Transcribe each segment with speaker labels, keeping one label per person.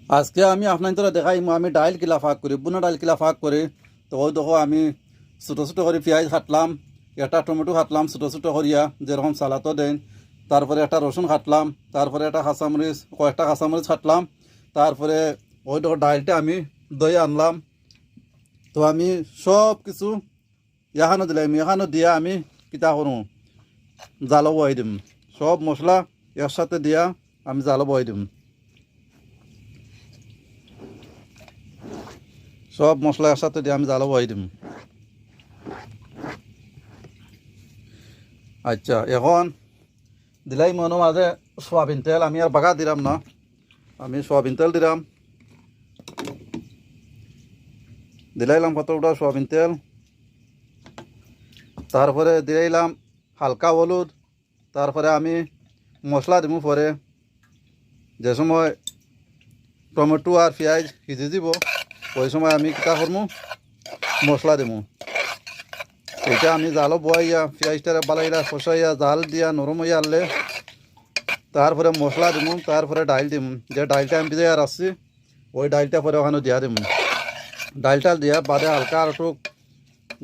Speaker 1: আজকে আমি আপনার তোরা দেখাই আমি ডাইল কিলা ফাঁক করি বুনা ডাইল কিলা ফাঁক করি। তো ওই দেখো আমি ছোটো ছোটো করে পেঁয়াজ কাটলাম, একটা টমেটো কাটলাম ছোটো ছোটো করিয়া যেরকম সালাতো দেন। তারপরে একটা রসুন কাটলাম, তারপরে একটা কাঁচামরিচ কয়েকটা কাঁচামরিচ কাটলাম। তারপরে ওই দেখো ডাইলটা আমি দই আনলাম। তো আমি সব কিছু এখানো দিলাম, এখানো দিয়া আমি কিতা করুন জালো বহাই দিম। সব মশলা একসাথে দিয়া আমি জালো বহাই দিম। সব মশলা একসাথে দিয়ে আমি জালো বহাই দিম। আচ্ছা, এখন দিলাই মনে মাঝে সোয়াবিন তেল, আমি আর বাগা দিলাম না, আমি সোয়াবিন তেল দিলাম। দিলাইলাম কতটা সোয়াবিন তেল। তারপরে দিলাইলাম হালকা হলুদ। তারপরে আমি মশলা দিব পরে, যে সময় টমেটো আর পেঁয়াজ সিজি দিব ওই সময় আমি কিতা করবো মশলা দিব। এটা আমি জালও বয়াইয়া পেঁয়াজটারে বালাইয়া কষাইয়া জাল দিয়া নরম হইয়া আনলে তারপরে মশলা দিব, তারপরে ডাইল দিব। যে ডাইলটা আমি ভিজাইয়া রাখছি ওই ডাইলটা পরে ওখানে দিয়া দিব। ডাইলটা দিয়া বাদে হালকা আর একটু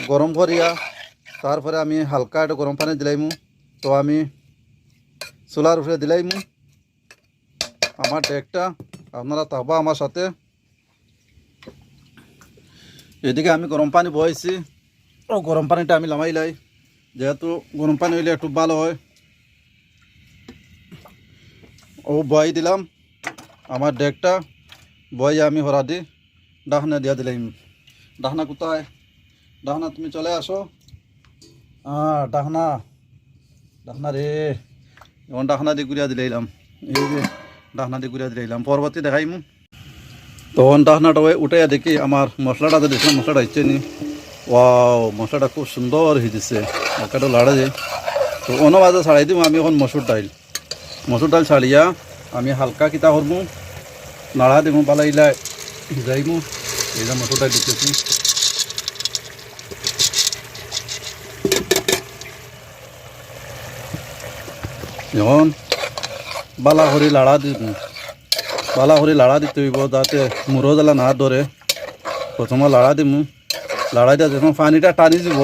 Speaker 1: গরম করিয়া তারপরে আমি হালকা একটু গরম পানি দিলাইমু। তো আমি চুলার উপরে দিলাইমু আমার ডেকটা, আপনারা থাকবা আমার সাথে। এদিকে আমি গরম পানি বহাইছি, ও গরম পানিটা আমি লামাইলাই, যেহেতু গরম পানি হইলে একটু ভালো হয়। ও বহাই দিলাম আমার ডেকটা, বহাইয়া আমি হরা দি ডাকনা দিয়া দিলাম। ডাকনা কোথায়? ডাকনা তুমি চলে আসো। ডাকনা ডাকনা রে, এখন ডাকনা দিয়ে ঘুরিয়া দিলাইলাম। এই যে ডাকনা দিয়ে ঘুরিয়া দিলাইলাম, পরবর্তী দেখাইমু। তখন ডাকনাটা উঠাইয়া দেখি আমার মশলাটা যে দিয়েছিলাম মশলাটা হচ্ছে নি। ওয়াও, মশলাটা খুব সুন্দর হয়েছে, একটা লাড়া যায়। তো অন্য বাজে ছাড়াই দিব আমি এখন মসুর ডাইল ছাড়িয়া আমি হালকা কিতা করবো নাড়া দিব, বালাইলা ভিজাইমু। এই যে মসুর ডাইল দিতেছি, এখন বালা করে লাড়া দিব। বালা করে লাড়া দিতে হইব যাতে মুড়ো জ্বালা না ধরে। প্রথমে লাড়া দিমু, লাড়া দিয়া যখন পানিটা টানি দিব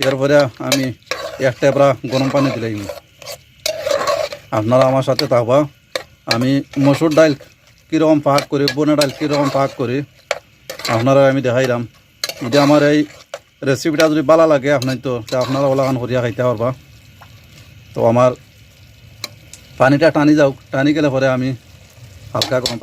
Speaker 1: এরপরে আমি এক টেপরা গরম পানি দিলাইম। আপনারা আমার সাথে থাকবা। আমি মসুর ডাইল কীরকম পাক করি, বোনা ডাইল কীরকম পাক করি আপনারা আমি দেখাইলাম। যদি আমার এই রেসিপিটা যদি ভালো লাগে আপনার তো আপনারা ওলাগান করিয়া খাইতে পারবা। তো আমার পানিটা টানি যাওক, টানি গেলে পরে আমি হালকা গরম পানি